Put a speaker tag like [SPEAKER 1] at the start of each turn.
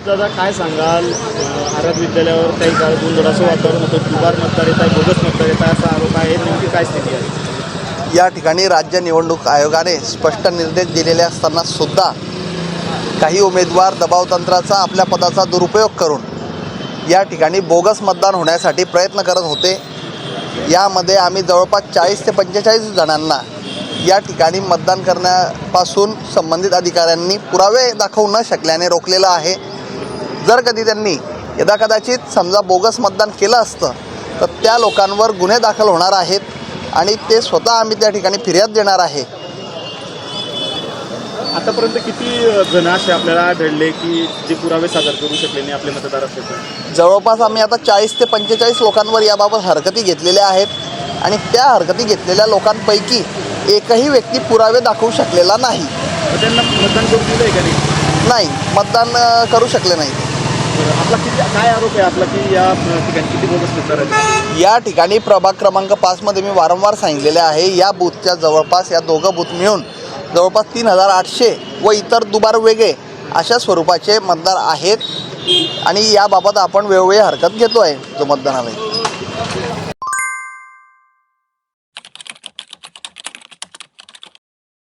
[SPEAKER 1] दादा काय सांगाल आराध विद्यालयावर काही काळ गोंधळाचं वातावरण होतं, दुबार मतदार येत आहे, बोगस मतदार येत आहे असा आरोप आहे. नेमकी काय स्थिती आहे?
[SPEAKER 2] या ठिकाणी राज्य निवडणूक आयोगाने स्पष्ट निर्देश दिलेले असताना सुद्धा काही उमेदवार दबावतंत्राचा आपल्या पदाचा दुरुपयोग करून या ठिकाणी बोगस मतदान होण्यासाठी प्रयत्न करत होते. यामध्ये आम्ही जवळपास 40 ते 45 जणांना या ठिकाणी मतदान करण्यापासून संबंधित अधिकाऱ्यांनी पुरावे दाखवू न शकल्याने रोखलेलं आहे. जर कधी त्यांनी यदाकदाचित समजा बोगस मतदान केलं असतं तर त्या लोकांवर गुन्हे दाखल होणार आहेत आणि ते स्वतः आम्ही त्या ठिकाणी फिर्याद देणार आहे.
[SPEAKER 1] आतापर्यंत किती जण असे आपल्याला आढळले की जे पुरावे सादर करू शकले नाही आपले मतदार असल्याचं?
[SPEAKER 2] जवळपास आम्ही आता 40 ते 45 लोकांवर याबाबत हरकती घेतलेल्या आहेत आणि त्या हरकती घेतलेल्या लोकांपैकी एकही व्यक्ती पुरावे दाखवू शकलेला नाही.
[SPEAKER 1] त्यांना मतदान करू दिलं आहे का नाही?
[SPEAKER 2] नाही, मतदान करू शकले नाही.
[SPEAKER 1] आपला किती काय आरोप आहे आपला की या ठिकाणी किती बोगस मतदार आहेत?
[SPEAKER 2] या ठिकाणी प्रभाग क्रमांक 5 मध्ये मी वारंवार सांगितलेले आहे, या बूथच्या जवळपास या दोघं बूथ मिळून जवळपास 3800 व इतर दुबार वेगळे अशा स्वरूपाचे मतदार आहेत आणि याबाबत आपण वेळोवेळी हरकत घेतो आहे जो मतदानालय.